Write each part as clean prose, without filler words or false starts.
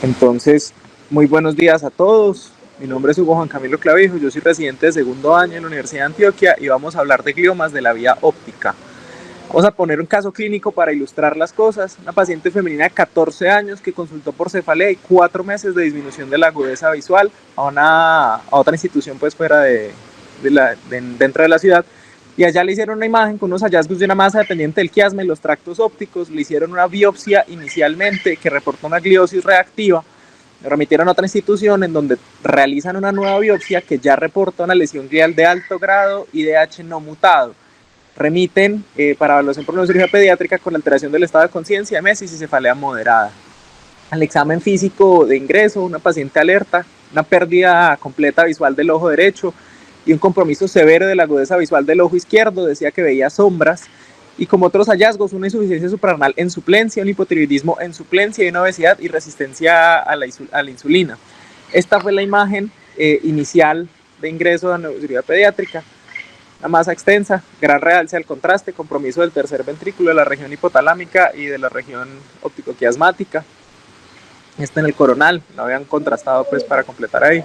Entonces, muy buenos días a todos. Mi nombre es Hugo Juan Camilo Clavijo, yo soy residente de segundo año en la Universidad de Antioquia y vamos a hablar de gliomas de la vía óptica. Vamos a poner un caso clínico para ilustrar las cosas. Una paciente femenina de 14 años que consultó por cefalea y 4 meses de disminución de la agudeza visual a otra institución pues fuera dentro de la ciudad. Y allá le hicieron una imagen con unos hallazgos de una masa dependiente del quiasma y los tractos ópticos. Le hicieron una biopsia inicialmente que reportó una gliosis reactiva. Me remitieron a otra institución en donde realizan una nueva biopsia que ya reporta una lesión glial de alto grado y IDH no mutado. Remiten para evaluación por neurocirugía pediátrica con alteración del estado de conciencia, emesis y cefalea moderada. Al examen físico de ingreso, una paciente alerta, una pérdida completa visual del ojo derecho y un compromiso severo de la agudeza visual del ojo izquierdo, decía que veía sombras, y como otros hallazgos, una insuficiencia suprarrenal en suplencia, un hipotiroidismo en suplencia y una obesidad y resistencia a la insulina. Esta fue la imagen inicial de ingreso a neurocirugía pediátrica. Una masa extensa, gran realce al contraste, compromiso del tercer ventrículo, de la región hipotalámica y de la región óptico-quiasmática. En el coronal, lo habían contrastado pues para completar ahí.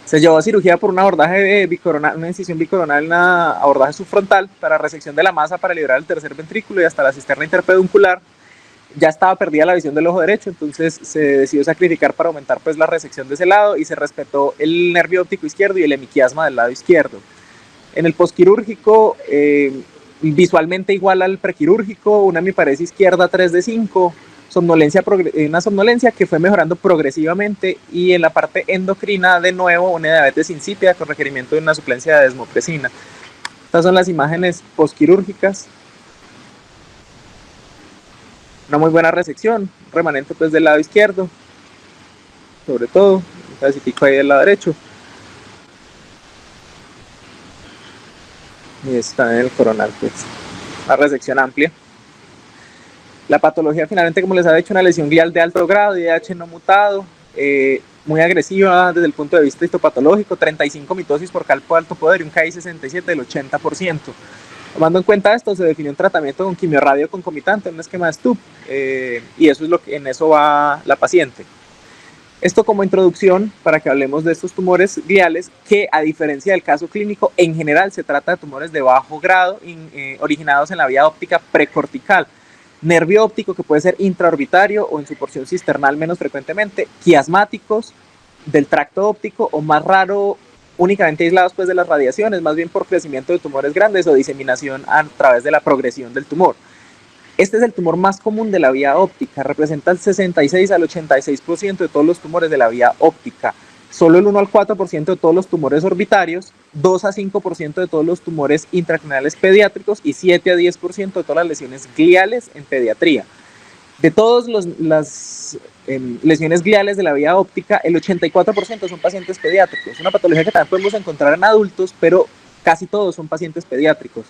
Se llevó a cirugía por un abordaje bicoronal, una incisión bicoronal, un abordaje subfrontal para resección de la masa para liberar el tercer ventrículo y hasta la cisterna interpeduncular. Ya estaba perdida la visión del ojo derecho, entonces se decidió sacrificar para aumentar pues la resección de ese lado y se respetó el nervio óptico izquierdo y el hemiquiasma del lado izquierdo. En el posquirúrgico, visualmente igual al prequirúrgico, una hemiparesia izquierda 3 de 5, una somnolencia que fue mejorando progresivamente, y en la parte endocrina de nuevo una diabetes insípida con requerimiento de una suplencia de desmopresina. Estas son las imágenes posquirúrgicas. Una muy buena resección, remanente pues del lado izquierdo, sobre todo, un pedacito ahí del lado derecho. Y está en el coronal, pues, una resección amplia. La patología finalmente, como les había dicho, una lesión glial de alto grado, IDH no mutado, muy agresiva desde el punto de vista histopatológico, 35 mitosis por calpo de alto poder y un KI 67 del 80%. Tomando en cuenta esto, se definió un tratamiento con quimioradio concomitante, un esquema de Stupp, y eso es lo que en eso va la paciente. Esto como introducción para que hablemos de estos tumores gliales que, a diferencia del caso clínico, en general se trata de tumores de bajo grado originados en la vía óptica precortical. Nervio óptico que puede ser intraorbitario o en su porción cisternal menos frecuentemente, quiasmáticos del tracto óptico o más raro únicamente aislados pues de las radiaciones, más bien por crecimiento de tumores grandes o diseminación a través de la progresión del tumor. Este es el tumor más común de la vía óptica, representa el 66 al 86% de todos los tumores de la vía óptica, solo el 1 al 4% de todos los tumores orbitarios, 2 a 5% de todos los tumores intracraneales pediátricos y 7 a 10% de todas las lesiones gliales en pediatría. De todas las lesiones gliales de la vía óptica, el 84% son pacientes pediátricos, una patología que también podemos encontrar en adultos, pero casi todos son pacientes pediátricos.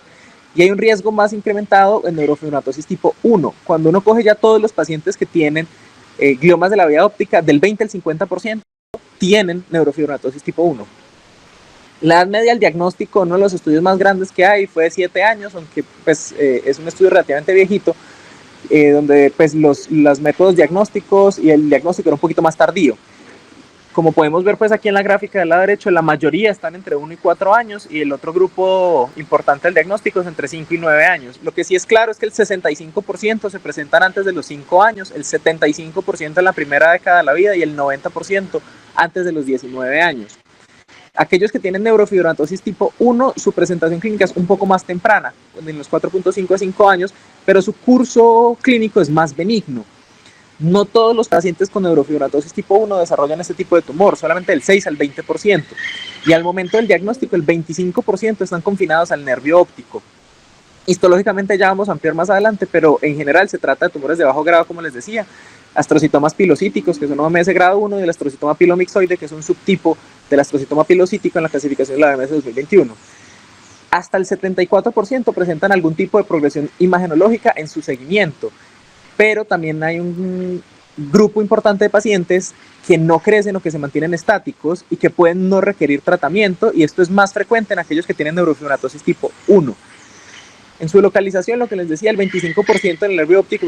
Y hay un riesgo más incrementado en neurofibromatosis tipo 1. Cuando uno coge ya todos los pacientes que tienen gliomas de la vía óptica, del 20 al 50% tienen neurofibromatosis tipo 1. La edad media del diagnóstico, uno de los estudios más grandes que hay, fue de 7 años, aunque pues, es un estudio relativamente viejito, donde pues, los métodos diagnósticos y el diagnóstico era un poquito más tardío. Como podemos ver pues aquí en la gráfica del lado derecho, la mayoría están entre 1 y 4 años y el otro grupo importante del diagnóstico es entre 5 y 9 años. Lo que sí es claro es que el 65% se presentan antes de los 5 años, el 75% en la primera década de la vida y el 90% antes de los 19 años. Aquellos que tienen neurofibromatosis tipo 1, su presentación clínica es un poco más temprana, en los 4.5 a 5 años, pero su curso clínico es más benigno. No todos los pacientes con neurofibromatosis tipo 1 desarrollan este tipo de tumor, solamente del 6 al 20%. Y al momento del diagnóstico, el 25% están confinados al nervio óptico. Histológicamente ya vamos a ampliar más adelante, pero en general se trata de tumores de bajo grado, como les decía, astrocitomas pilocíticos, que son OMS grado 1, y el astrocitoma pilomixoide, que es un subtipo del astrocitoma pilocítico en la clasificación de la OMS 2021. Hasta el 74% presentan algún tipo de progresión imagenológica en su seguimiento, pero también hay un grupo importante de pacientes que no crecen o que se mantienen estáticos y que pueden no requerir tratamiento, y esto es más frecuente en aquellos que tienen neurofibromatosis tipo 1. En su localización, lo que les decía, el 25% en el nervio óptico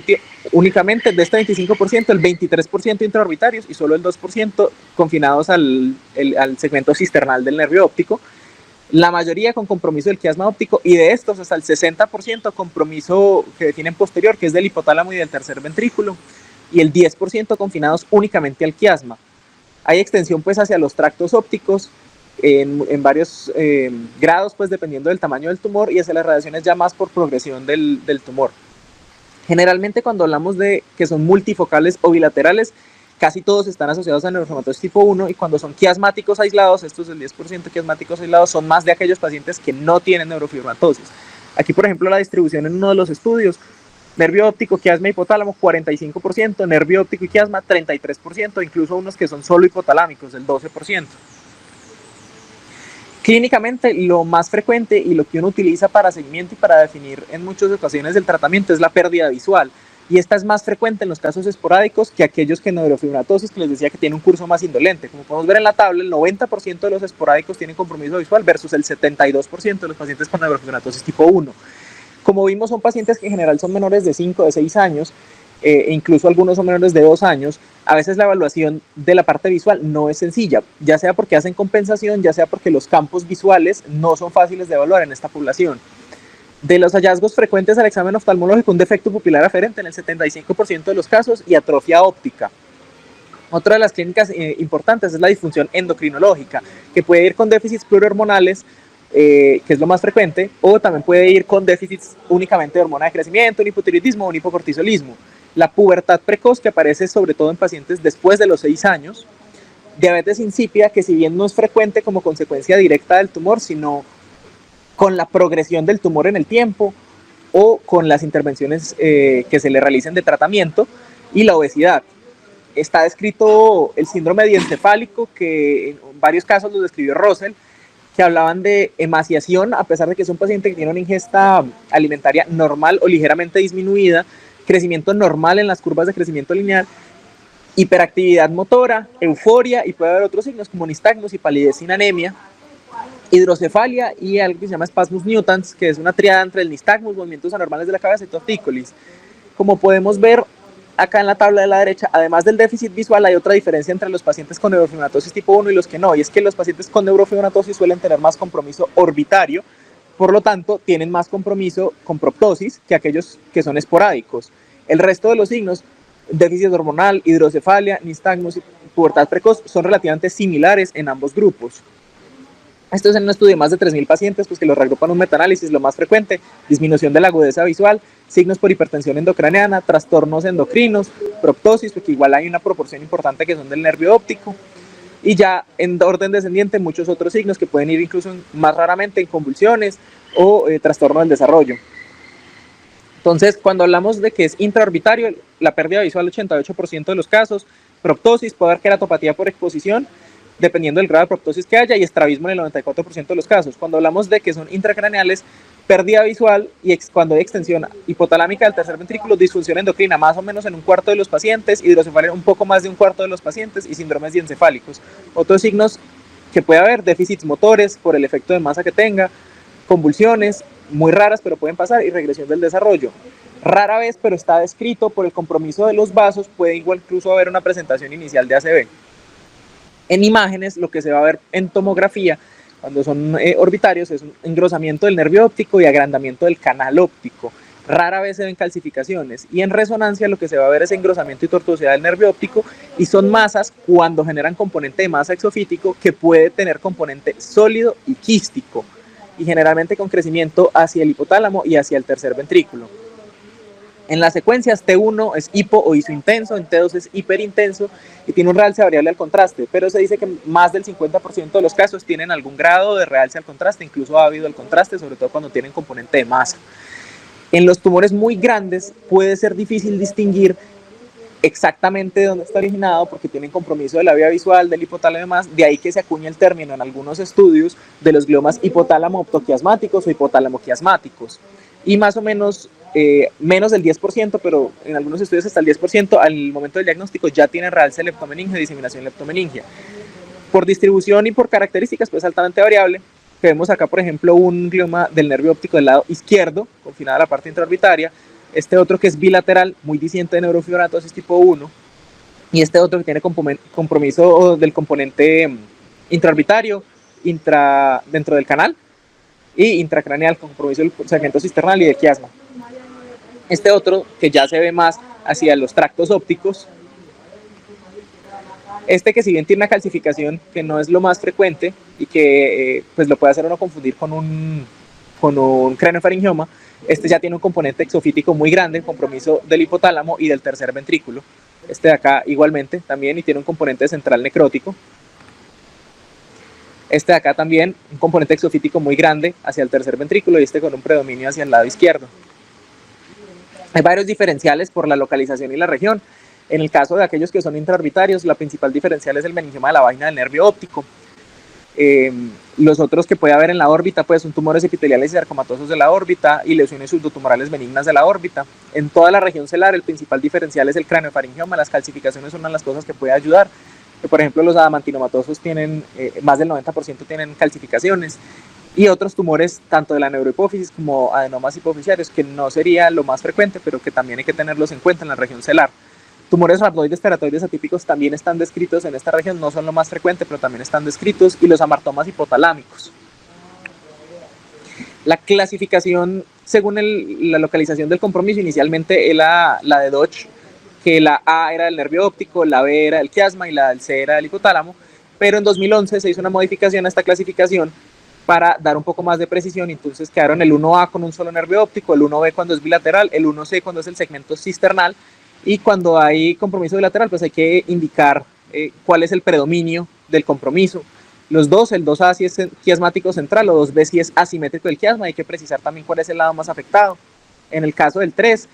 únicamente, de este 25%, el 23% intraorbitarios y solo el 2% confinados al segmento cisternal del nervio óptico. La mayoría con compromiso del quiasma óptico, y de estos hasta el 60% compromiso que definen posterior, que es del hipotálamo y del tercer ventrículo, y el 10% confinados únicamente al quiasma. Hay extensión pues hacia los tractos ópticos en varios grados, pues dependiendo del tamaño del tumor, y hacia las radiaciones ya más por progresión del tumor. Generalmente cuando hablamos de que son multifocales o bilaterales, casi todos están asociados a neurofibromatosis tipo 1, y cuando son quiasmáticos aislados, estos del 10% quiasmáticos aislados, son más de aquellos pacientes que no tienen neurofibromatosis. Aquí, por ejemplo, la distribución en uno de los estudios: nervio óptico, quiasma, hipotálamo, 45%, nervio óptico y quiasma, 33%, incluso unos que son solo hipotalámicos, el 12%. Clínicamente, lo más frecuente y lo que uno utiliza para seguimiento y para definir en muchas ocasiones el tratamiento es la pérdida visual. Y esta es más frecuente en los casos esporádicos que aquellos que neurofibromatosis, que les decía que tiene un curso más indolente. Como podemos ver en la tabla, el 90% de los esporádicos tienen compromiso visual versus el 72% de los pacientes con neurofibromatosis tipo 1. Como vimos, son pacientes que en general son menores de 5 o de 6 años, e incluso algunos son menores de 2 años. A veces la evaluación de la parte visual no es sencilla, ya sea porque hacen compensación, ya sea porque los campos visuales no son fáciles de evaluar en esta población. De los hallazgos frecuentes al examen oftalmológico, un defecto pupilar aferente en el 75% de los casos y atrofia óptica. Otra de las clínicas importantes es la disfunción endocrinológica, que puede ir con déficits plurihormonales, que es lo más frecuente, o también puede ir con déficits únicamente de hormona de crecimiento, un hipotiroidismo o un hipocortisolismo. La pubertad precoz, que aparece sobre todo en pacientes después de los 6 años. Diabetes insípida, que si bien no es frecuente como consecuencia directa del tumor, sino con la progresión del tumor en el tiempo o con las intervenciones que se le realicen de tratamiento. Y la obesidad. Está descrito el síndrome diencefálico, que en varios casos lo describió Russell, que hablaban de emaciación, a pesar de que es un paciente que tiene una ingesta alimentaria normal o ligeramente disminuida, crecimiento normal en las curvas de crecimiento lineal, hiperactividad motora, euforia, y puede haber otros signos como nistagmus y palidez sin anemia, hidrocefalia y algo que se llama spasmus nutans, que es una triada entre el nistagmus, movimientos anormales de la cabeza, y tortícolis. Como podemos ver acá en la tabla de la derecha, además del déficit visual, hay otra diferencia entre los pacientes con neurofibromatosis tipo 1 y los que no, y es que los pacientes con neurofibromatosis suelen tener más compromiso orbitario, por lo tanto tienen más compromiso con proptosis que aquellos que son esporádicos. El resto de los signos, déficit hormonal, hidrocefalia, nistagmus y pubertad precoz, son relativamente similares en ambos grupos. Esto es en un estudio de más de 3.000 pacientes, pues que los reagrupan un metaanálisis. Lo más frecuente: disminución de la agudeza visual, signos por hipertensión endocraniana, trastornos endocrinos, proptosis, porque igual hay una proporción importante que son del nervio óptico, y ya en orden descendiente muchos otros signos que pueden ir incluso más raramente en convulsiones o trastorno del desarrollo. Entonces, cuando hablamos de que es intraorbitario, la pérdida visual 88% de los casos, proptosis, puede haber queratopatía por exposición, dependiendo del grado de proptosis que haya, y estrabismo en el 94% de los casos. Cuando hablamos de que son intracraneales, pérdida visual, y cuando hay extensión hipotalámica del tercer ventrículo, disfunción endocrina más o menos en un cuarto de los pacientes, hidrocefalia un poco más de un cuarto de los pacientes, y síndromes diencefálicos. Otros signos que puede haber: déficits motores por el efecto de masa que tenga, convulsiones muy raras pero pueden pasar, y regresión del desarrollo. Rara vez, pero está descrito por el compromiso de los vasos, puede igual incluso haber una presentación inicial de ACV. En imágenes, lo que se va a ver en tomografía cuando son orbitarios es un engrosamiento del nervio óptico y agrandamiento del canal óptico. Rara vez se ven calcificaciones, y en resonancia lo que se va a ver es engrosamiento y tortuosidad del nervio óptico, y son masas cuando generan componente de masa exofítico que puede tener componente sólido y quístico, y generalmente con crecimiento hacia el hipotálamo y hacia el tercer ventrículo. En las secuencias, T1 es hipo o isointenso, en T2 es hiperintenso y tiene un realce variable al contraste, pero se dice que más del 50% de los casos tienen algún grado de realce al contraste, incluso ha habido el contraste, sobre todo cuando tienen componente de masa. En los tumores muy grandes puede ser difícil distinguir exactamente de dónde está originado, porque tienen compromiso de la vía visual, del hipotálamo y demás. De ahí que se acuña el término en algunos estudios de los gliomas hipotálamo-optoquiasmáticos o hipotálamo-quiasmáticos. Y más o menos menos del 10%, pero en algunos estudios hasta el 10%, al momento del diagnóstico ya tienen realce leptomeningia y diseminación leptomeningia. Por distribución y por características, pues altamente variable, que vemos acá, por ejemplo, un glioma del nervio óptico del lado izquierdo, confinado a la parte intraorbitaria, este otro que es bilateral, muy disidente de neurofibromatosis tipo 1, y este otro que tiene compromiso del componente intraorbitario dentro del canal y intracraneal, con compromiso del segmento cisternal y del quiasma. Este otro que ya se ve más hacia los tractos ópticos, este que si bien tiene una calcificación que no es lo más frecuente y que pues lo puede hacer uno confundir con un craneofaringioma, este ya tiene un componente exofítico muy grande, compromiso del hipotálamo y del tercer ventrículo. Este de acá igualmente también, y tiene un componente central necrótico. Este de acá también, un componente exofítico muy grande hacia el tercer ventrículo, y este con un predominio hacia el lado izquierdo. Hay varios diferenciales por la localización y la región. En el caso de aquellos que son intraorbitarios, la principal diferencial es el meningioma de la vaina del nervio óptico. Los otros que puede haber en la órbita pues son tumores epiteliales y sarcomatosos de la órbita y lesiones subductumorales benignas de la órbita. En toda la región celar el principal diferencial es el craneofaringioma. Las calcificaciones son una de las cosas que puede ayudar. Por ejemplo, los adamantinomatosos tienen más del 90% tienen calcificaciones, y otros tumores tanto de la neurohipófisis como adenomas hipoficiarios, que no sería lo más frecuente, pero que también hay que tenerlos en cuenta en la región celar. Tumores rhabdoides teratoides atípicos también están descritos en esta región, no son lo más frecuente, pero también están descritos, y los amartomas hipotalámicos. La clasificación según la localización del compromiso inicialmente era la de Dodge, que la A era del nervio óptico, la B era del quiasma y la del C era del hipotálamo, pero en 2011 se hizo una modificación a esta clasificación para dar un poco más de precisión, y entonces quedaron el 1A con un solo nervio óptico, el 1B cuando es bilateral, el 1C cuando es el segmento cisternal, y cuando hay compromiso bilateral pues hay que indicar cuál es el predominio del compromiso. Los dos, el 2A si es quiasmático central, o 2B si es asimétrico del quiasma, hay que precisar también cuál es el lado más afectado. En el caso del 3,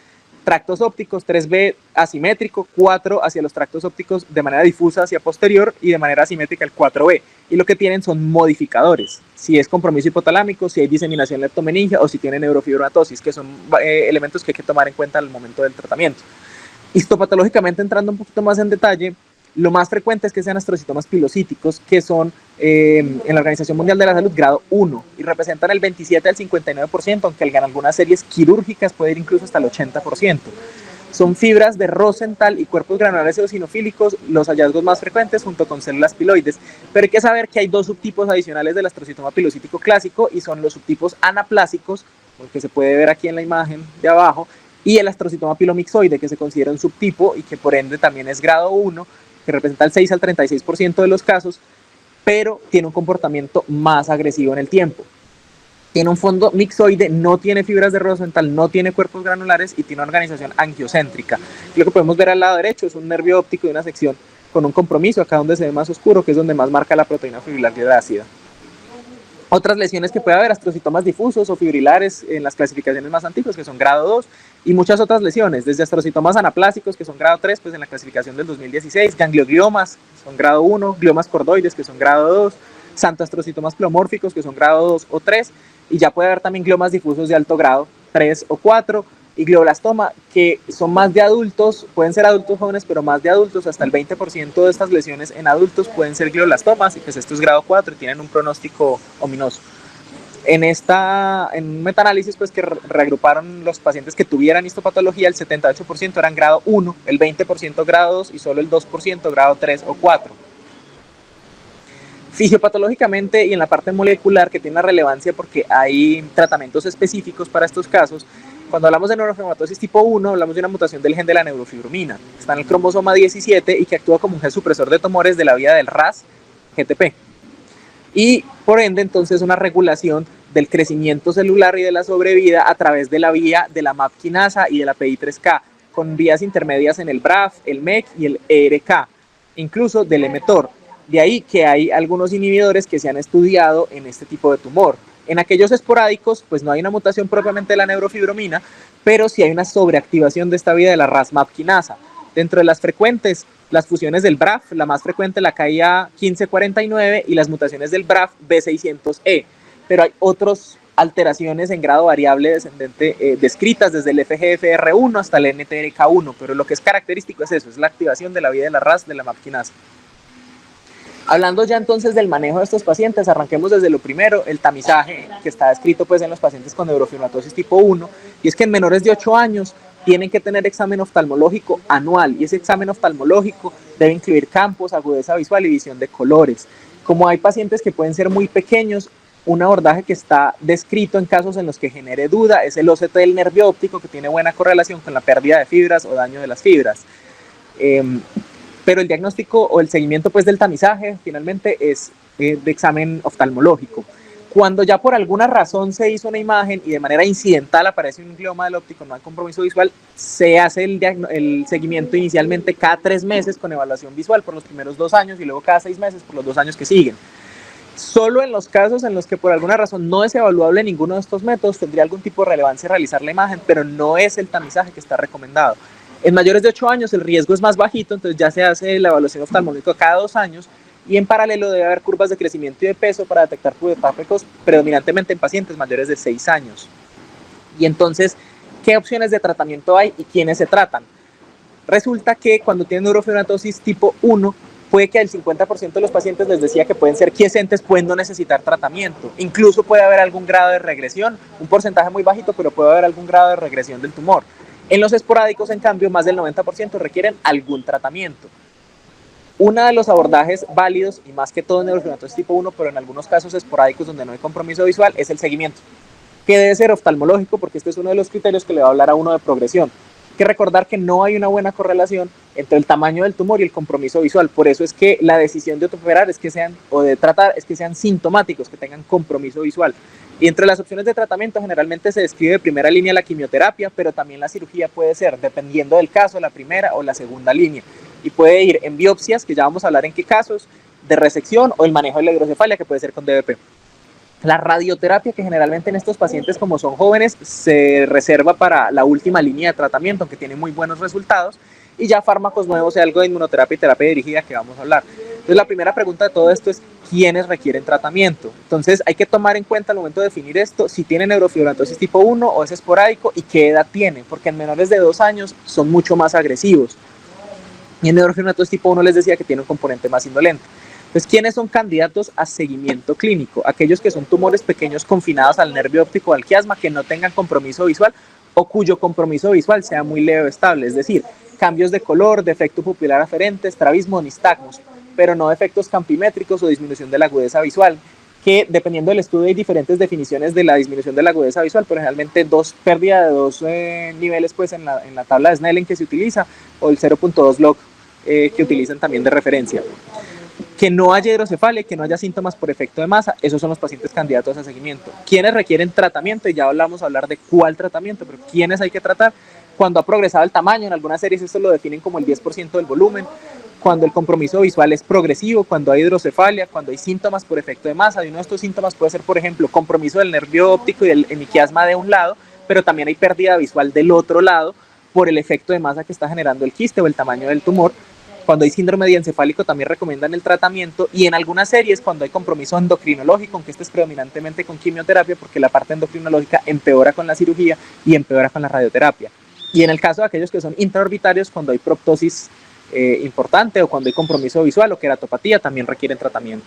tractos ópticos, 3B asimétrico, 4 hacia los tractos ópticos de manera difusa hacia posterior, y de manera asimétrica el 4B. Y lo que tienen son modificadores, si es compromiso hipotalámico, si hay diseminación leptomeningia o si tiene neurofibromatosis, que son elementos que hay que tomar en cuenta al momento del tratamiento. Histopatológicamente, entrando un poquito más en detalle, lo más frecuente es que sean astrocitomas pilocíticos, que son en la Organización Mundial de la Salud grado 1 y representan el 27 al 59%, aunque en algunas series quirúrgicas puede ir incluso hasta el 80%. Son fibras de Rosenthal y cuerpos granulares eosinofílicos los hallazgos más frecuentes, junto con células piloides, pero hay que saber que hay dos subtipos adicionales del astrocitoma pilocítico clásico, y son los subtipos anaplásicos, que se puede ver aquí en la imagen de abajo, y el astrocitoma pilomixoide, que se considera un subtipo y que por ende también es grado 1, que representa el 6 al 36% de los casos, pero tiene un comportamiento más agresivo en el tiempo. Tiene un fondo mixoide, no tiene fibras de Rosenthal, no tiene cuerpos granulares y tiene una organización angiocéntrica. Lo que podemos ver al lado derecho es un nervio óptico de una sección con un compromiso, acá donde se ve más oscuro, que es donde más marca la proteína fibrilar ácida. Otras lesiones que puede haber, astrocitomas difusos o fibrilares en las clasificaciones más antiguas, que son grado 2, y muchas otras lesiones, desde astrocitomas anaplásicos, que son grado 3, pues en la clasificación del 2016, gangliogliomas, que son grado 1, gliomas cordoides, que son grado 2, santoastrocitomas pleomórficos, que son grado 2 o 3, y ya puede haber también gliomas difusos de alto grado, 3 o 4, y glioblastoma, que son más de adultos, pueden ser adultos jóvenes, pero más de adultos, hasta el 20% de estas lesiones en adultos pueden ser glioblastomas, y pues esto es grado 4 y tienen un pronóstico ominoso. En un metaanálisis pues que reagruparon los pacientes que tuvieran histopatología, el 78% eran grado 1, el 20% grado 2 y solo el 2% grado 3 o 4. Fisiopatológicamente y en la parte molecular, que tiene una relevancia porque hay tratamientos específicos para estos casos, cuando hablamos de neurofibromatosis tipo 1, hablamos de una mutación del gen de la neurofibromina. Está en el cromosoma 17 y que actúa como un gen supresor de tumores de la vía del RAS GTP. Y por ende, entonces, una regulación del crecimiento celular y de la sobrevida a través de la vía de la MAP quinasa y de la PI3K, con vías intermedias en el BRAF, el MEC y el ERK, incluso del mTOR. De ahí que hay algunos inhibidores que se han estudiado en este tipo de tumor. En aquellos esporádicos, pues no hay una mutación propiamente de la neurofibromina, pero sí hay una sobreactivación de esta vía de la RAS-MAP quinasa. Dentro de las frecuentes, las fusiones del BRAF, la más frecuente la KIA 1549 y las mutaciones del BRAF B600E, pero hay otras alteraciones en grado variable descendente descritas desde el FGFR1 hasta el NTRK1, pero lo que es característico es eso, es la activación de la vía de la RAS de la MAP quinasa. Hablando ya entonces del manejo de estos pacientes, arranquemos desde lo primero, el tamizaje que está descrito pues en los pacientes con neurofibromatosis tipo 1, y es que en menores de 8 años tienen que tener examen oftalmológico anual, y ese examen oftalmológico debe incluir campos, agudeza visual y visión de colores. Como hay pacientes que pueden ser muy pequeños, un abordaje que está descrito en casos en los que genere duda es el OCT del nervio óptico, que tiene buena correlación con la pérdida de fibras o daño de las fibras. Pero el diagnóstico o el seguimiento pues del tamizaje finalmente es de examen oftalmológico. Cuando ya por alguna razón se hizo una imagen y de manera incidental aparece un glioma del óptico, no hay compromiso visual, se hace el seguimiento inicialmente cada 3 meses con evaluación visual por los primeros 2 años y luego cada 6 meses por los 2 años que siguen. Solo en los casos en los que por alguna razón no es evaluable ninguno de estos métodos tendría algún tipo de relevancia realizar la imagen, pero no es el tamizaje que está recomendado. En mayores de 8 años el riesgo es más bajito, entonces ya se hace la evaluación oftalmológica cada 2 años y en paralelo debe haber curvas de crecimiento y de peso para detectar pubertad precoz, predominantemente en pacientes mayores de 6 años. Y entonces, ¿qué opciones de tratamiento hay y quiénes se tratan? Resulta que cuando tienen neurofibromatosis tipo 1, puede que al 50% de los pacientes les decía que pueden ser quiescentes, pueden no necesitar tratamiento. Incluso puede haber algún grado de regresión, un porcentaje muy bajito, pero puede haber algún grado de regresión del tumor. En los esporádicos, en cambio, más del 90% requieren algún tratamiento. Uno de los abordajes válidos, y más que todo en neurofibromatosis tipo 1, pero en algunos casos esporádicos donde no hay compromiso visual, es el seguimiento, que debe ser oftalmológico, porque este es uno de los criterios que le va a hablar a uno de progresión. Hay que recordar que no hay una buena correlación entre el tamaño del tumor y el compromiso visual. Por eso es que la decisión de operar es que sean, o de tratar, es que sean sintomáticos, que tengan compromiso visual. Y entre las opciones de tratamiento generalmente se describe de primera línea la quimioterapia, pero también la cirugía puede ser, dependiendo del caso, la primera o la segunda línea. Y puede ir en biopsias, que ya vamos a hablar en qué casos, de resección o el manejo de la hidrocefalia, que puede ser con DBP. La radioterapia, que generalmente en estos pacientes, como son jóvenes, se reserva para la última línea de tratamiento, aunque tiene muy buenos resultados, y ya fármacos nuevos, algo de inmunoterapia y terapia dirigida que vamos a hablar. Entonces la primera pregunta de todo esto es ¿quiénes requieren tratamiento? Entonces hay que tomar en cuenta al momento de definir esto si tienen neurofibromatosis tipo 1 o es esporádico y qué edad tienen, porque en menores de 2 años son mucho más agresivos. Y en neurofibromatosis tipo 1 les decía que tiene un componente más indolente. Entonces, ¿quiénes son candidatos a seguimiento clínico? Aquellos que son tumores pequeños confinados al nervio óptico o al quiasma, que no tengan compromiso visual o cuyo compromiso visual sea muy leve o estable, es decir, cambios de color, defecto pupilar aferente, estrabismo o nistagmus, pero no defectos campimétricos o disminución de la agudeza visual, que dependiendo del estudio hay diferentes definiciones de la disminución de la agudeza visual, pero generalmente pérdida de 2 niveles pues en la tabla de Snellen que se utiliza, o el 0.2 log que utilizan también de referencia. Que no haya hidrocefalia, que no haya síntomas por efecto de masa, esos son los pacientes candidatos a seguimiento. ¿Quiénes requieren tratamiento? Y ya vamos a hablar de cuál tratamiento, pero ¿quiénes hay que tratar? Cuando ha progresado el tamaño, en algunas series esto lo definen como el 10% del volumen, cuando el compromiso visual es progresivo, cuando hay hidrocefalia, cuando hay síntomas por efecto de masa. Y uno de estos síntomas puede ser, por ejemplo, compromiso del nervio óptico y del hemiquiasma de un lado, pero también hay pérdida visual del otro lado por el efecto de masa que está generando el quiste o el tamaño del tumor. Cuando hay síndrome diencefálico también recomiendan el tratamiento, y en algunas series cuando hay compromiso endocrinológico, aunque este es predominantemente con quimioterapia, porque la parte endocrinológica empeora con la cirugía y empeora con la radioterapia. Y en el caso de aquellos que son intraorbitarios, cuando hay proptosis importante o cuando hay compromiso visual o queratopatía, también requieren tratamiento.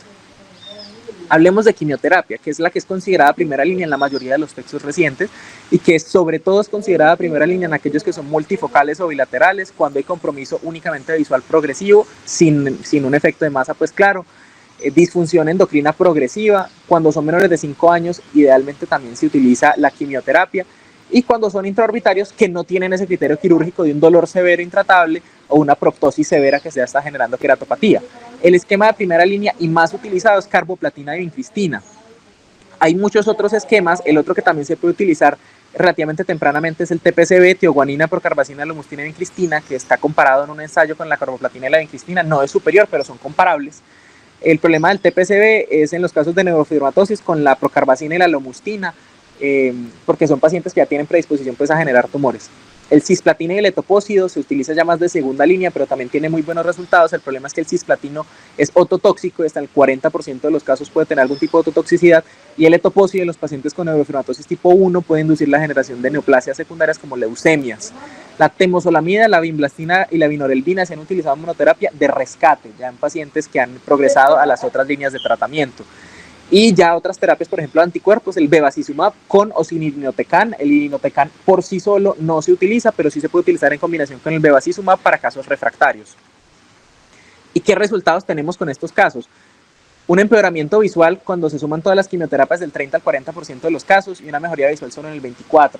Hablemos de quimioterapia, que es la que es considerada primera línea en la mayoría de los textos recientes y que sobre todo es considerada primera línea en aquellos que son multifocales o bilaterales, cuando hay compromiso únicamente visual progresivo, sin un efecto de masa, pues claro, disfunción endocrina progresiva, cuando son menores de 5 años, idealmente también se utiliza la quimioterapia, y cuando son intraorbitarios que no tienen ese criterio quirúrgico de un dolor severo intratable o una proptosis severa que ya está generando queratopatía. El esquema de primera línea y más utilizado es carboplatina y vincristina. Hay muchos otros esquemas, el otro que también se puede utilizar relativamente tempranamente es el TPCB, tioguanina, procarbazina, lomustina y vincristina, que está comparado en un ensayo con la carboplatina y la vincristina, no es superior, pero son comparables. El problema del TPCB es en los casos de neurofibromatosis con la procarbazina y la lomustina, porque son pacientes que ya tienen predisposición pues, a generar tumores. El cisplatina y el etopósido se utiliza ya más de segunda línea, pero también tiene muy buenos resultados. El problema es que el cisplatino es ototóxico y hasta el 40% de los casos puede tener algún tipo de ototoxicidad, y el etopósido en los pacientes con neurofibromatosis tipo 1 puede inducir la generación de neoplasias secundarias como leucemias. La temozolomida, la vinblastina y la vinorelbina se han utilizado en monoterapia de rescate, ya en pacientes que han progresado a las otras líneas de tratamiento. Y ya otras terapias, por ejemplo, anticuerpos, el bevacizumab con o sin irinotecan. El irinotecan por sí solo no se utiliza, pero sí se puede utilizar en combinación con el bevacizumab para casos refractarios. ¿Y qué resultados tenemos con estos casos? Un empeoramiento visual cuando se suman todas las quimioterapias del 30 al 40% de los casos y una mejoría visual solo en el 24%.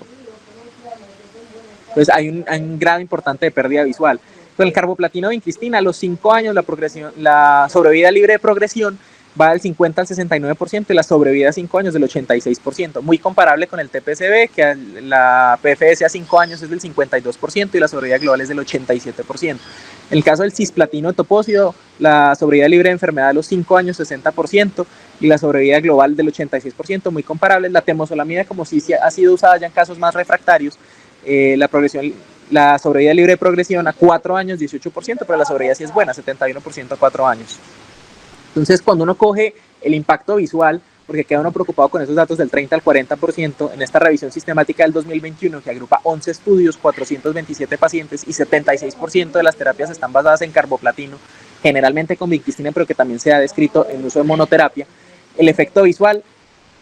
Entonces hay un grado importante de pérdida visual. Con el carboplatino vincristina, a los 5 años la sobrevida libre de progresión va del 50 al 69% y la sobrevida a 5 años del 86%. Muy comparable con el TPCB, que la PFS a 5 años es del 52% y la sobrevida global es del 87%. En el caso del cisplatino topósido, la sobrevida libre de enfermedad a los 5 años 60% y la sobrevida global del 86%, muy comparable. La temozolomida, como sí ha sido usada ya en casos más refractarios, la sobrevida libre de progresión a 4 años 18%, pero la sobrevida sí es buena, 71% a 4 años. Entonces, cuando uno coge el impacto visual, porque queda uno preocupado con esos datos del 30 al 40%, en esta revisión sistemática del 2021, que agrupa 11 estudios, 427 pacientes y 76% de las terapias están basadas en carboplatino, generalmente con vincristina, pero que también se ha descrito en uso de monoterapia, el efecto visual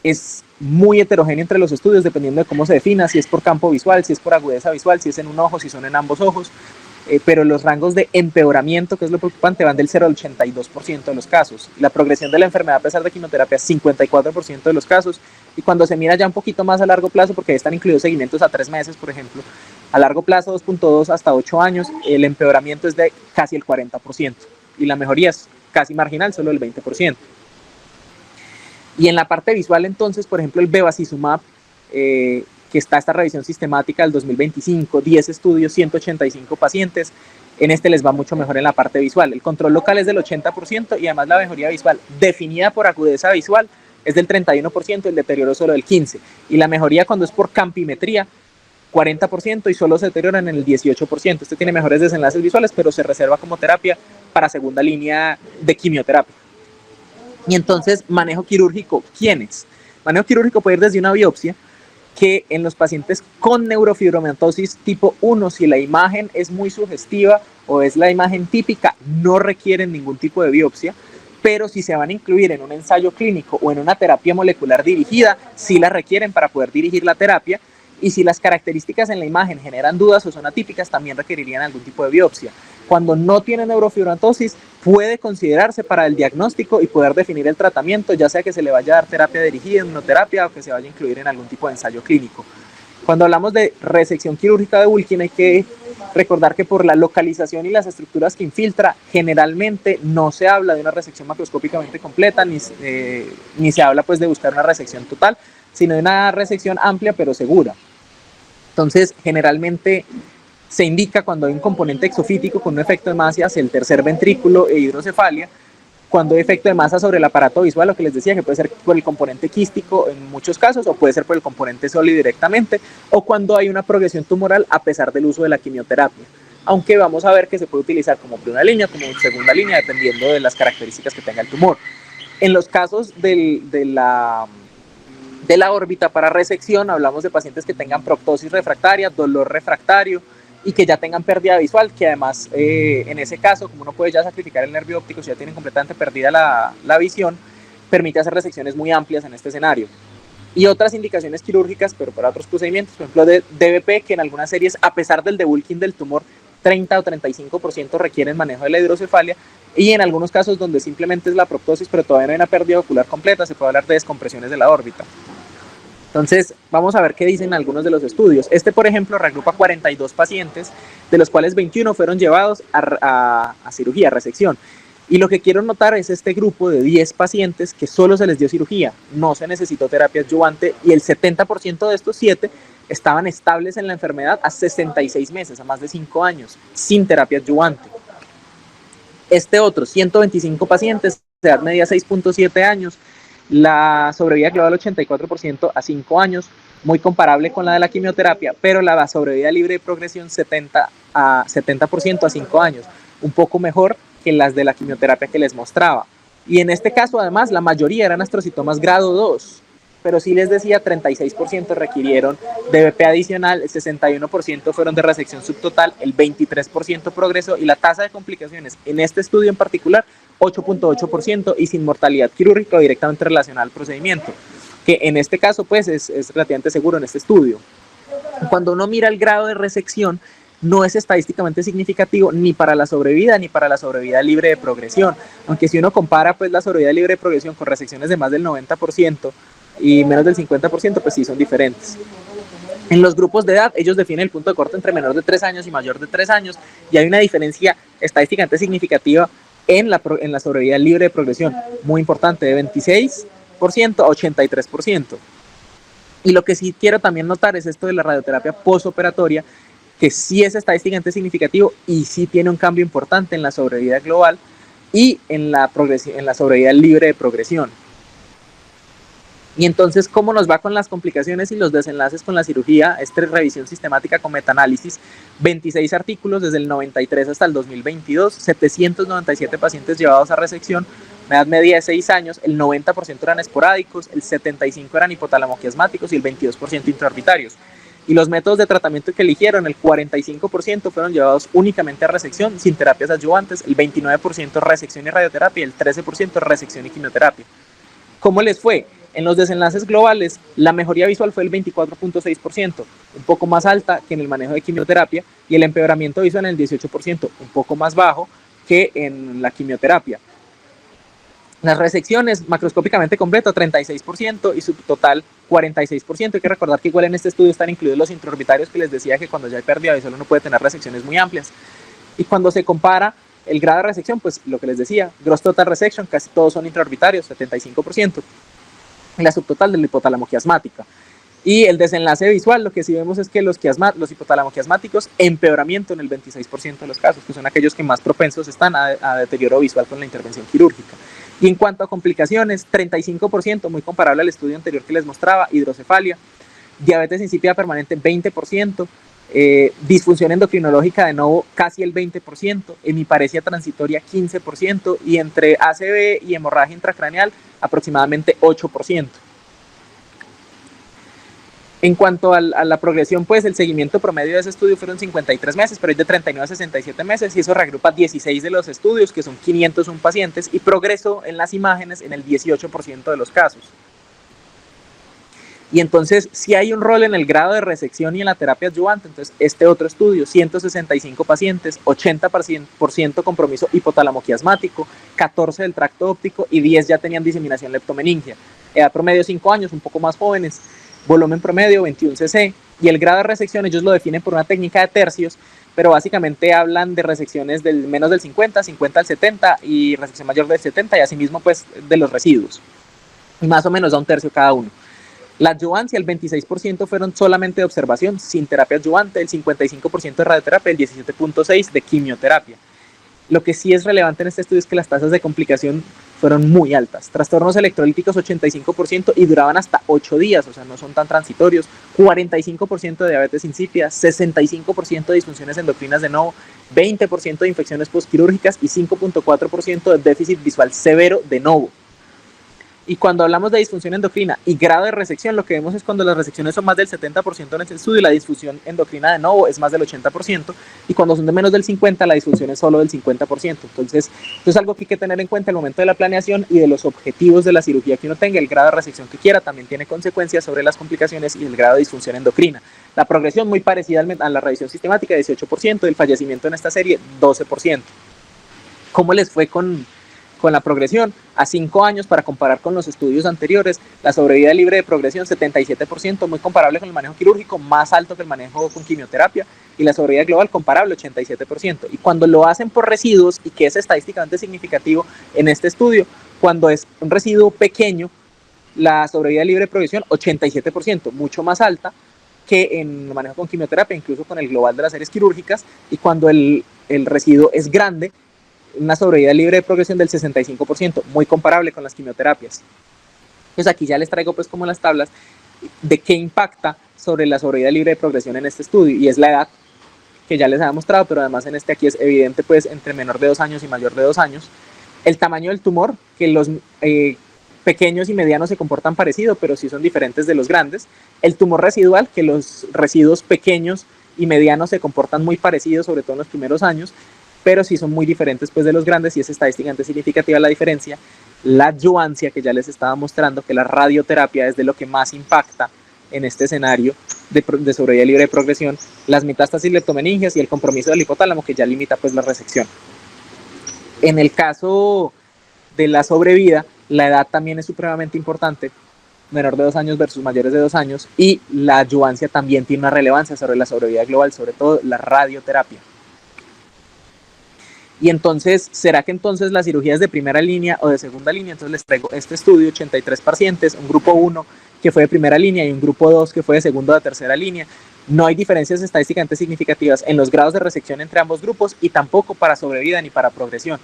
es muy heterogéneo entre los estudios, dependiendo de cómo se defina, si es por campo visual, si es por agudeza visual, si es en un ojo, si son en ambos ojos. Pero los rangos de empeoramiento, que es lo preocupante, van del 0 al 82% de los casos. La progresión de la enfermedad a pesar de quimioterapia, 54% de los casos. Y cuando se mira ya un poquito más a largo plazo, porque están incluidos seguimientos a 3 meses, por ejemplo, a largo plazo 2.2 hasta 8 años, el empeoramiento es de casi el 40%. Y la mejoría es casi marginal, solo el 20%. Y en la parte visual, entonces, por ejemplo, el bevacizumab, que está esta revisión sistemática del 2025, 10 estudios, 185 pacientes, en este les va mucho mejor en la parte visual. El control local es del 80% y además la mejoría visual definida por agudeza visual es del 31%, el deterioro solo del 15%. Y la mejoría cuando es por campimetría, 40% y solo se deterioran en el 18%. Este tiene mejores desenlaces visuales, pero se reserva como terapia para segunda línea de quimioterapia. Y entonces, manejo quirúrgico, ¿quiénes? Manejo quirúrgico puede ir desde una biopsia, que en los pacientes con neurofibromatosis tipo 1, si la imagen es muy sugestiva o es la imagen típica, no requieren ningún tipo de biopsia, pero si se van a incluir en un ensayo clínico o en una terapia molecular dirigida, sí la requieren para poder dirigir la terapia, y si las características en la imagen generan dudas o son atípicas, también requerirían algún tipo de biopsia. Cuando no tiene neurofibromatosis, puede considerarse para el diagnóstico y poder definir el tratamiento, ya sea que se le vaya a dar terapia dirigida, inmunoterapia, o que se vaya a incluir en algún tipo de ensayo clínico. Cuando hablamos de resección quirúrgica de Wilkin, hay que recordar que por la localización y las estructuras que infiltra, generalmente no se habla de una resección macroscópicamente completa, ni se habla pues de buscar una resección total, sino de una resección amplia pero segura. Entonces, generalmente se indica cuando hay un componente exofítico con un efecto de masa hacia el tercer ventrículo e hidrocefalia, cuando hay efecto de masa sobre el aparato visual, lo que les decía, que puede ser por el componente quístico en muchos casos, o puede ser por el componente sólido directamente, o cuando hay una progresión tumoral a pesar del uso de la quimioterapia. Aunque vamos a ver que se puede utilizar como primera línea, como segunda línea, dependiendo de las características que tenga el tumor. En los casos de la órbita para resección, hablamos de pacientes que tengan proptosis refractaria, dolor refractario, y que ya tengan pérdida visual, que además en ese caso, como uno puede ya sacrificar el nervio óptico, si ya tienen completamente perdida la visión, permite hacer resecciones muy amplias en este escenario. Y otras indicaciones quirúrgicas, pero para otros procedimientos, por ejemplo de DBP, que en algunas series, a pesar del debulking del tumor, 30 o 35% requieren manejo de la hidrocefalia, y en algunos casos donde simplemente es la proptosis, pero todavía no hay una pérdida ocular completa, se puede hablar de descompresiones de la órbita. Entonces, vamos a ver qué dicen algunos de los estudios. Este, por ejemplo, reagrupa 42 pacientes, de los cuales 21 fueron llevados a cirugía, a resección. Y lo que quiero notar es este grupo de 10 pacientes que solo se les dio cirugía, no se necesitó terapia adyuvante, y el 70% de estos 7 estaban estables en la enfermedad a 66 meses, a más de 5 años, sin terapia adyuvante. Este otro, 125 pacientes, edad media 6.7 años, la sobrevida global 84% a 5 años, muy comparable con la de la quimioterapia, pero la sobrevida libre de progresión 70% a 5 años, un poco mejor que las de la quimioterapia que les mostraba. Y en este caso, además, la mayoría eran astrocitomas grado 2. pero sí les decía, 36% requirieron de BP adicional, el 61% fueron de resección subtotal, el 23% progresó y la tasa de complicaciones en este estudio en particular, 8.8% y sin mortalidad quirúrgica o directamente relacionada al procedimiento, que en este caso pues es relativamente seguro en este estudio. Cuando uno mira el grado de resección, no es estadísticamente significativo ni para la sobrevida ni para la sobrevida libre de progresión, aunque si uno compara pues la sobrevida libre de progresión con resecciones de más del 90% y menos del 50%, pues sí son diferentes. En los grupos de edad, ellos definen el punto de corte entre menor de 3 años y mayor de 3 años, y hay una diferencia estadísticamente significativa en la sobrevida libre de progresión, muy importante, de 26% a 83%. Y lo que sí quiero también notar es esto de la radioterapia postoperatoria, que sí es estadísticamente significativo y sí tiene un cambio importante en la sobrevida global y en la sobrevida libre de progresión. Y entonces, ¿cómo nos va con las complicaciones y los desenlaces con la cirugía? Esta revisión sistemática con metaanálisis, 26 artículos desde el 93 hasta el 2022, 797 pacientes llevados a resección, una edad media de 6 años, el 90% eran esporádicos, el 75% eran hipotálamo-quiasmáticos y el 22% intraorbitarios. Y los métodos de tratamiento que eligieron, el 45% fueron llevados únicamente a resección, sin terapias adyuvantes, el 29% resección y radioterapia y el 13% resección y quimioterapia. ¿Cómo les fue? En los desenlaces globales, la mejoría visual fue el 24.6%, un poco más alta que en el manejo de quimioterapia, y el empeoramiento visual en el 18%, un poco más bajo que en la quimioterapia. Las resecciones macroscópicamente completo 36% y subtotal 46%. Hay que recordar que igual en este estudio están incluidos los intraorbitarios, que les decía que cuando ya hay pérdida visual uno puede tener resecciones muy amplias. Y cuando se compara el grado de resección, pues lo que les decía, gross total resection, casi todos son intraorbitarios, 75%. Y la subtotal de la hipotálamo-quiasmática. Y el desenlace visual, lo que sí vemos es que los hipotálamo-quiasmáticos, empeoramiento en el 26% de los casos, que son aquellos que más propensos están a deterioro visual con la intervención quirúrgica. Y en cuanto a complicaciones, 35%, muy comparable al estudio anterior que les mostraba, hidrocefalia, diabetes insípida permanente 20%, disfunción endocrinológica de nuevo casi el 20%, hemiparesia transitoria 15% y entre ACV y hemorragia intracraneal aproximadamente 8%. En cuanto a la progresión, pues el seguimiento promedio de ese estudio fueron 53 meses, pero es de 39 a 67 meses y eso reagrupa 16 de los estudios, que son 501 pacientes, y progresó en las imágenes en el 18% de los casos. Y entonces, si hay un rol en el grado de resección y en la terapia adyuvante, entonces este otro estudio, 165 pacientes, 80% compromiso hipotálamo-quiasmático, 14 del tracto óptico y 10 ya tenían diseminación leptomeningia. Edad promedio 5 años, un poco más jóvenes, volumen promedio 21 cc, y el grado de resección ellos lo definen por una técnica de tercios, pero básicamente hablan de resecciones del menos del 50, 50 al 70 y resección mayor del 70 y asimismo pues de los residuos. Y más o menos da un tercio cada uno. La adyuvancia, el 26% fueron solamente de observación, sin terapia adyuvante, el 55% de radioterapia, el 17.6% de quimioterapia. Lo que sí es relevante en este estudio es que las tasas de complicación fueron muy altas. Trastornos electrolíticos 85% y duraban hasta 8 días, o sea, no son tan transitorios. 45% de diabetes insípida, 65% de disfunciones endocrinas de nuevo, 20% de infecciones postquirúrgicas y 5.4% de déficit visual severo de nuevo. Y cuando hablamos de disfunción endocrina y grado de resección, lo que vemos es cuando las resecciones son más del 70% en este estudio y la disfunción endocrina de nuevo es más del 80%, y cuando son de menos del 50%, la disfunción es solo del 50%. Entonces, esto es algo que hay que tener en cuenta al momento de la planeación y de los objetivos de la cirugía que uno tenga. El grado de resección que quiera también tiene consecuencias sobre las complicaciones y el grado de disfunción endocrina. La progresión muy parecida a la revisión sistemática, 18%, el fallecimiento en esta serie, 12%. ¿Cómo les fue con la progresión? A 5 años, para comparar con los estudios anteriores, la sobrevida libre de progresión 77%, muy comparable con el manejo quirúrgico, más alto que el manejo con quimioterapia, y la sobrevida global comparable 87%. Y cuando lo hacen por residuos, y que es estadísticamente significativo en este estudio, cuando es un residuo pequeño, la sobrevida libre de progresión 87%, mucho más alta que en el manejo con quimioterapia, incluso con el global de las series quirúrgicas, y cuando el residuo es grande, una sobrevida libre de progresión del 65%, muy comparable con las quimioterapias. Pues aquí ya les traigo pues como las tablas de qué impacta sobre la sobrevida libre de progresión en este estudio, y es la edad, que ya les había mostrado, pero además en este aquí es evidente pues entre menor de 2 años y mayor de 2 años, el tamaño del tumor, que pequeños y medianos se comportan parecido, pero sí son diferentes de los grandes. El tumor residual, que los residuos pequeños y medianos se comportan muy parecidos, sobre todo en los primeros años, pero sí son muy diferentes pues, de los grandes y es estadísticamente significativa la diferencia. La adyuvancia, que ya les estaba mostrando, que la radioterapia es de lo que más impacta en este escenario de sobrevida libre de progresión, las metástasis leptomeningias y el compromiso del hipotálamo, que ya limita pues, la resección. En el caso de la sobrevida, la edad también es supremamente importante, menor de 2 años versus mayores de 2 años, y la adyuvancia también tiene una relevancia sobre la sobrevida global, sobre todo la radioterapia. Y entonces, ¿será que entonces la cirugía es de primera línea o de segunda línea? Entonces les traigo este estudio, 83 pacientes, un grupo 1 que fue de primera línea y un grupo 2 que fue de segunda o de tercera línea. No hay diferencias estadísticamente significativas en los grados de resección entre ambos grupos y tampoco para sobrevida ni para progresión.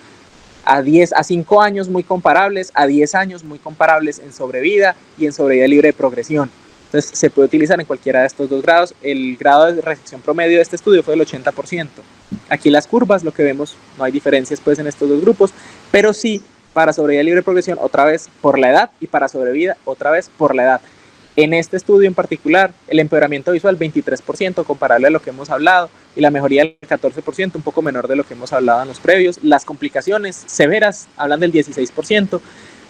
A 5 años muy comparables, a 10 años muy comparables en sobrevida y en sobrevida libre de progresión. Entonces se puede utilizar en cualquiera de estos dos grados. El grado de resección promedio de este estudio fue del 80%. Aquí las curvas, lo que vemos, no hay diferencias pues en estos dos grupos, pero sí para sobrevida libre de progresión otra vez por la edad y para sobrevida otra vez por la edad. En este estudio en particular, el empeoramiento visual 23%, comparable a lo que hemos hablado, y la mejoría del 14%, un poco menor de lo que hemos hablado en los previos. Las complicaciones severas hablan del 16%,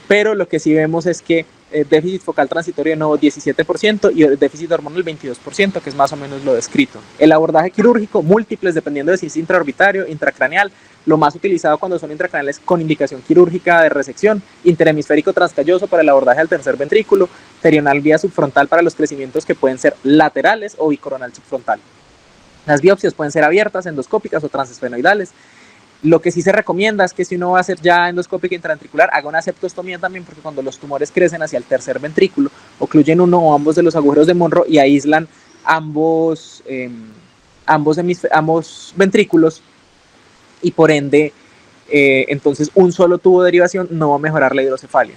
pero lo que sí vemos es que déficit focal transitorio de nuevo 17% y déficit hormonal 22%, que es más o menos lo descrito. El abordaje quirúrgico, múltiples, dependiendo de si es intraorbitario, intracraneal, lo más utilizado cuando son intracraneales con indicación quirúrgica de resección, interhemisférico transcalloso para el abordaje del tercer ventrículo, terional vía subfrontal para los crecimientos que pueden ser laterales o bicoronal subfrontal. Las biopsias pueden ser abiertas, endoscópicas o transesfenoidales. Lo que sí se recomienda es que si uno va a hacer ya endoscópica intraventricular, haga una septostomía también, porque cuando los tumores crecen hacia el tercer ventrículo, ocluyen uno o ambos de los agujeros de Monro y aíslan ambos ventrículos, y por ende, entonces un solo tubo de derivación no va a mejorar la hidrocefalia.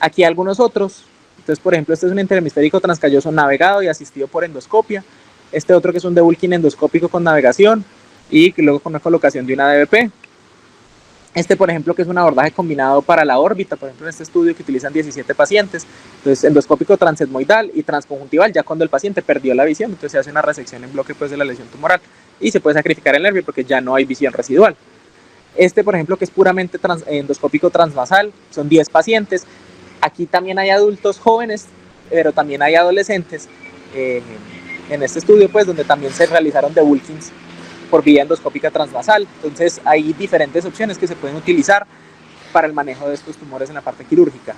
Aquí algunos otros. Entonces, por ejemplo, este es un interhemisférico transcalloso navegado y asistido por endoscopia. Este otro que es un debulking endoscópico con navegación y luego con una colocación de una DBP. Este, por ejemplo, que es un abordaje combinado para la órbita, por ejemplo, en este estudio que utilizan 17 pacientes. Entonces, endoscópico transetmoidal y transconjuntival, ya cuando el paciente perdió la visión, entonces se hace una resección en bloque pues, de la lesión tumoral y se puede sacrificar el nervio porque ya no hay visión residual. Este, por ejemplo, que es puramente endoscópico transnasal, son 10 pacientes. Aquí también hay adultos jóvenes, pero también hay adolescentes en este estudio, pues, donde también se realizaron debulkings por vía endoscópica transnasal. Entonces hay diferentes opciones que se pueden utilizar para el manejo de estos tumores en la parte quirúrgica.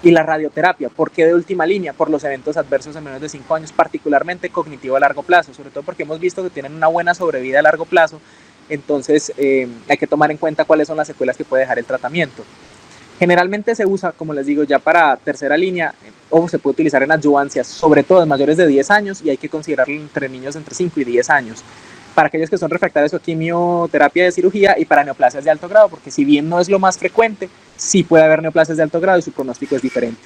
Y la radioterapia, ¿por qué de última línea? Por los eventos adversos en menos de 5 años, particularmente cognitivo a largo plazo, sobre todo porque hemos visto que tienen una buena sobrevida a largo plazo. Entonces hay que tomar en cuenta cuáles son las secuelas que puede dejar el tratamiento. Generalmente se usa, como les digo, ya para tercera línea, o se puede utilizar en adyuvancias, sobre todo en mayores de 10 años, y hay que considerarlo entre niños entre 5 y 10 años. Para aquellos que son refractarios a quimioterapia de cirugía y para neoplasias de alto grado, porque si bien no es lo más frecuente, sí puede haber neoplasias de alto grado y su pronóstico es diferente.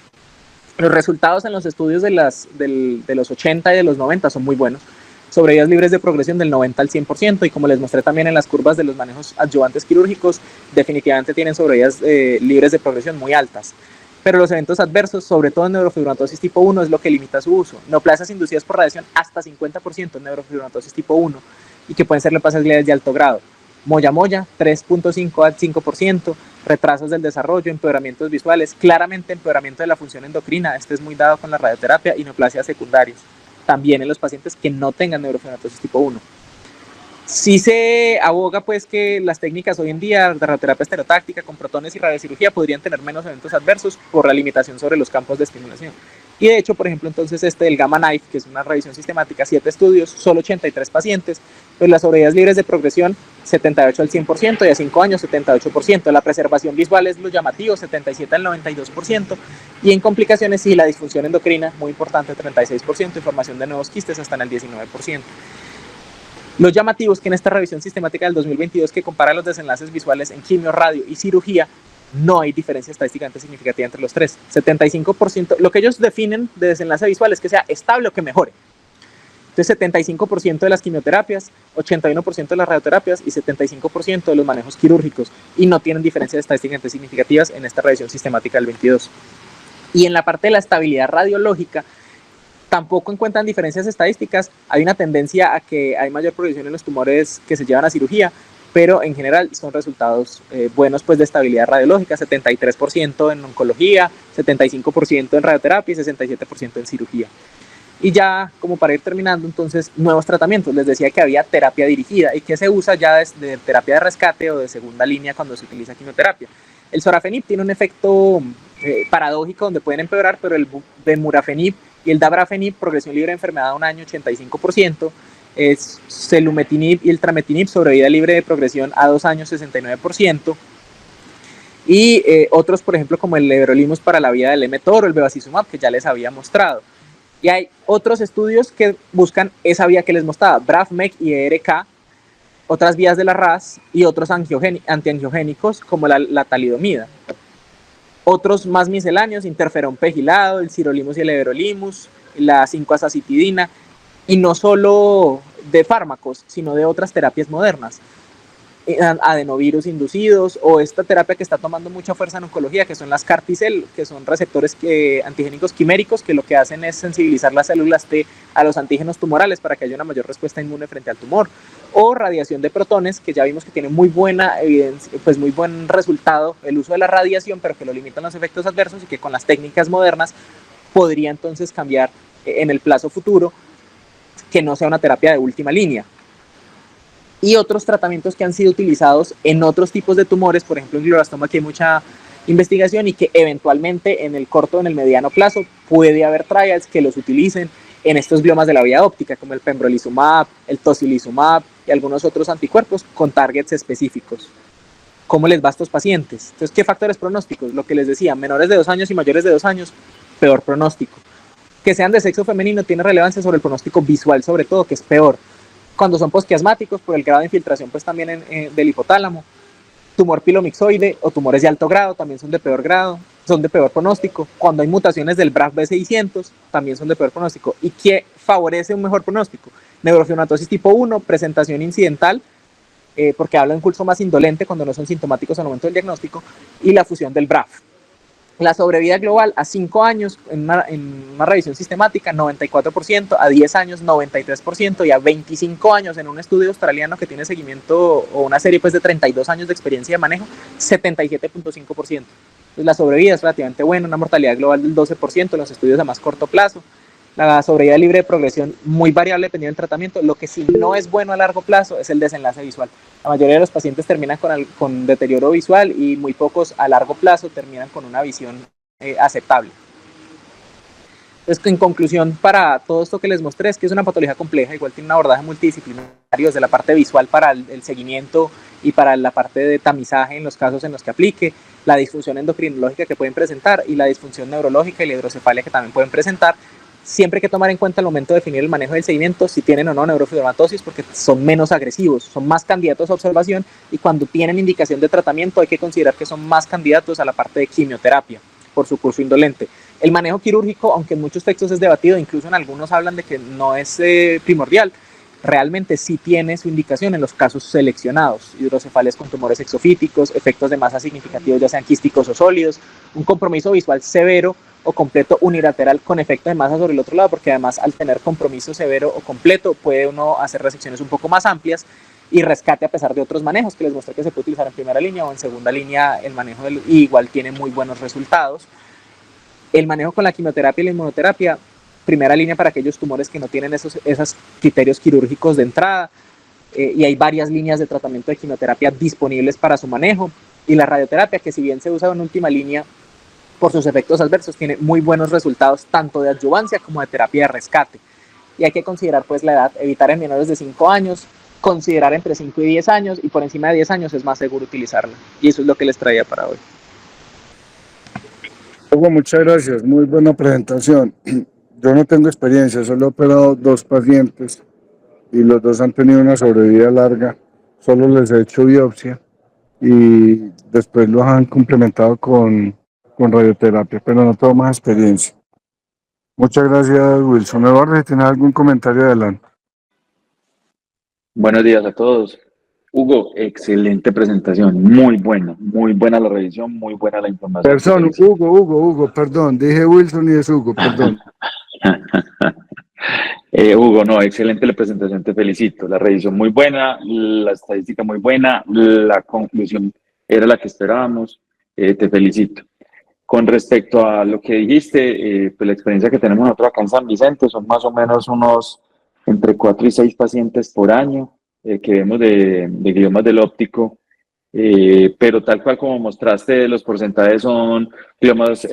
Los resultados en los estudios de los 80 y de los 90 son muy buenos. Sobrevidas libres de progresión del 90 al 100%, y como les mostré también en las curvas de los manejos adyuvantes quirúrgicos, definitivamente tienen sobrevidas libres de progresión muy altas. Pero los eventos adversos, sobre todo en neurofibromatosis tipo 1, es lo que limita su uso. Neoplasias inducidas por radiación hasta 50% en neurofibromatosis tipo 1, y que pueden ser neoplasias gliales de alto grado. Moya-moya, 3.5 a 5%, retrasos del desarrollo, empeoramientos visuales, claramente empeoramiento de la función endocrina, este es muy dado con la radioterapia, y neoplasias secundarias, también en los pacientes que no tengan neurofibromatosis tipo 1. Sí se aboga pues que las técnicas hoy en día de radioterapia estereotáctica con protones y radiocirugía podrían tener menos eventos adversos por la limitación sobre los campos de estimulación. Y de hecho, por ejemplo, entonces del Gamma Knife, que es una revisión sistemática, 7 estudios, solo 83 pacientes, pues las sobrevidas libres de progresión 78 al 100% y a 5 años 78%. La preservación visual es lo llamativo, 77 al 92%, y en complicaciones sí, la disfunción endocrina, muy importante, 36%, y formación de nuevos quistes hasta en el 19%. Los llamativos que en esta revisión sistemática del 2022 que compara los desenlaces visuales en quimio, radio y cirugía, no hay diferencia estadísticamente significativa entre los tres. 75%, lo que ellos definen de desenlace visual es que sea estable o que mejore. Entonces, 75% de las quimioterapias, 81% de las radioterapias y 75% de los manejos quirúrgicos, y no tienen diferencias estadísticamente significativas en esta revisión sistemática del 22. Y en la parte de la estabilidad radiológica, tampoco encuentran diferencias estadísticas. Hay una tendencia a que hay mayor progresión en los tumores que se llevan a cirugía, pero en general son resultados buenos pues de estabilidad radiológica, 73% en oncología, 75% en radioterapia y 67% en cirugía. Y ya como para ir terminando, entonces, nuevos tratamientos. Les decía que había terapia dirigida y que se usa ya de terapia de rescate o de segunda línea cuando se utiliza quimioterapia. El sorafenib tiene un efecto paradójico donde pueden empeorar, pero el vemurafenib y el dabrafenib, progresión libre de enfermedad a un año, 85%. Selumetinib y el trametinib, sobrevida libre de progresión a 2 años, 69%. Y otros, por ejemplo, como el everolimus para la vía del mTOR o el bevacizumab, que ya les había mostrado. Y hay otros estudios que buscan esa vía que les mostraba, BRAF, MEK y ERK, otras vías de la RAS y otros antiangiogénicos como la talidomida. Otros más misceláneos, interferón pegilado, el sirolimus y el everolimus, la 5-azazitidina, y no solo de fármacos, sino de otras terapias modernas, adenovirus inducidos, o esta terapia que está tomando mucha fuerza en oncología, que son las CAR-T-cell, que son receptores antigénicos quiméricos, que lo que hacen es sensibilizar las células T a los antígenos tumorales para que haya una mayor respuesta inmune frente al tumor, o radiación de protones, que ya vimos que tiene muy buena evidencia, pues muy buen resultado el uso de la radiación, pero que lo limitan los efectos adversos y que con las técnicas modernas podría entonces cambiar en el plazo futuro, que no sea una terapia de última línea. Y otros tratamientos que han sido utilizados en otros tipos de tumores, por ejemplo en glioblastoma, que hay mucha investigación y que eventualmente en el corto o en el mediano plazo puede haber trials que los utilicen en estos gliomas de la vía óptica, como el pembrolizumab, el tocilizumab y algunos otros anticuerpos con targets específicos. ¿Cómo les va a estos pacientes? Entonces, ¿qué factores pronósticos? Lo que les decía, menores de 2 años y mayores de 2 años, peor pronóstico. Que sean de sexo femenino tiene relevancia sobre el pronóstico visual, sobre todo, que es peor. Cuando son posquiasmáticos, por el grado de infiltración pues también del hipotálamo. Tumor pilomixoide o tumores de alto grado también son de peor grado, son de peor pronóstico. Cuando hay mutaciones del BRAF B600 también son de peor pronóstico. ¿Y qué favorece un mejor pronóstico? Neurofibromatosis tipo 1, presentación incidental, porque habla de un pulso más indolente cuando no son sintomáticos al momento del diagnóstico, y la fusión del BRAF. La sobrevida global a 5 años en una revisión sistemática, 94%, a 10 años, 93%, y a 25 años en un estudio australiano que tiene seguimiento o una serie pues, de 32 años de experiencia de manejo, 77.5%. Entonces, la sobrevida es relativamente buena, una mortalidad global del 12% en los estudios a más corto plazo. La sobrevida libre de progresión muy variable dependiendo del tratamiento. Lo que sí no es bueno a largo plazo es el desenlace visual. La mayoría de los pacientes terminan con deterioro visual y muy pocos a largo plazo terminan con una visión aceptable. Entonces, en conclusión, para todo esto que les mostré, es que es una patología compleja, igual tiene un abordaje multidisciplinario desde la parte visual para el seguimiento y para la parte de tamizaje en los casos en los que aplique, la disfunción endocrinológica que pueden presentar y la disfunción neurológica y la hidrocefalia que también pueden presentar. Siempre hay que tomar en cuenta al momento de definir el manejo del seguimiento si tienen o no neurofibromatosis, porque son menos agresivos, son más candidatos a observación, y cuando tienen indicación de tratamiento hay que considerar que son más candidatos a la parte de quimioterapia por su curso indolente. El manejo quirúrgico, aunque en muchos textos es debatido, incluso en algunos hablan de que no es primordial, realmente sí tiene su indicación en los casos seleccionados: hidrocefalias con tumores exofíticos, efectos de masa significativos ya sean quísticos o sólidos, un compromiso visual severo o completo unilateral con efecto de masa sobre el otro lado, porque además al tener compromiso severo o completo puede uno hacer resecciones un poco más amplias, y rescate a pesar de otros manejos que les mostré que se puede utilizar en primera línea o en segunda línea. El manejo y igual tiene muy buenos resultados. El manejo con la quimioterapia y la inmunoterapia, primera línea para aquellos tumores que no tienen esos criterios quirúrgicos de entrada, y hay varias líneas de tratamiento de quimioterapia disponibles para su manejo, y la radioterapia, que si bien se usa en última línea por sus efectos adversos, tiene muy buenos resultados tanto de adyuvancia como de terapia de rescate. Y hay que considerar pues la edad, evitar en menores de 5 años, considerar entre 5 y 10 años, y por encima de 10 años es más seguro utilizarla. Y eso es lo que les traía para hoy. Hugo, muchas gracias, muy buena presentación. Yo no tengo experiencia, solo he operado 2 pacientes y los 2 han tenido una sobrevida larga. Solo les he hecho biopsia y después los han complementado con radioterapia, pero no tengo más experiencia. Muchas gracias, Wilson. Eduardo, si tienes algún comentario, adelante. Buenos días a todos. Hugo, excelente presentación, muy buena la revisión, muy buena la información, te Perdón, felicito. Hugo, perdón, dije Wilson y es Hugo, perdón. Hugo, no, excelente la presentación, te felicito. La revisión muy buena, la estadística muy buena, la conclusión era la que esperábamos, te felicito. Con respecto a lo que dijiste, pues la experiencia que tenemos nosotros acá en San Vicente son más o menos unos entre 4 y 6 pacientes por año que vemos de gliomas del óptico, pero tal cual como mostraste, los porcentajes son gliomas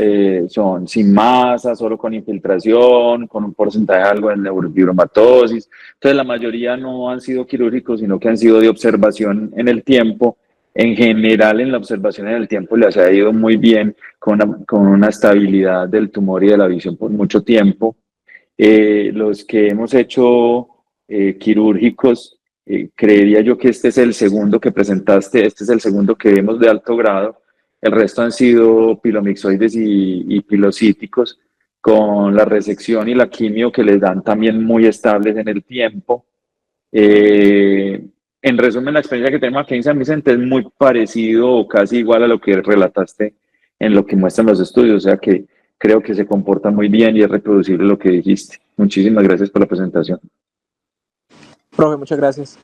son sin masa, solo con infiltración, con un porcentaje algo de neurofibromatosis. Entonces la mayoría no han sido quirúrgicos, sino que han sido de observación en el tiempo. En general, en la observación en el tiempo les ha ido muy bien con una estabilidad del tumor y de la visión por mucho tiempo. Los que hemos hecho quirúrgicos, creería yo que este es el segundo que presentaste, este es el segundo que vemos de alto grado. El resto han sido pilomixoides y pilocíticos, con la resección y la quimio que les dan también muy estables en el tiempo. Eh, en resumen, la experiencia que tenemos aquí en San Vicente es muy parecido o casi igual a lo que relataste en lo que muestran los estudios, o sea que creo que se comporta muy bien y es reproducible lo que dijiste. Muchísimas gracias por la presentación. Profe, muchas gracias.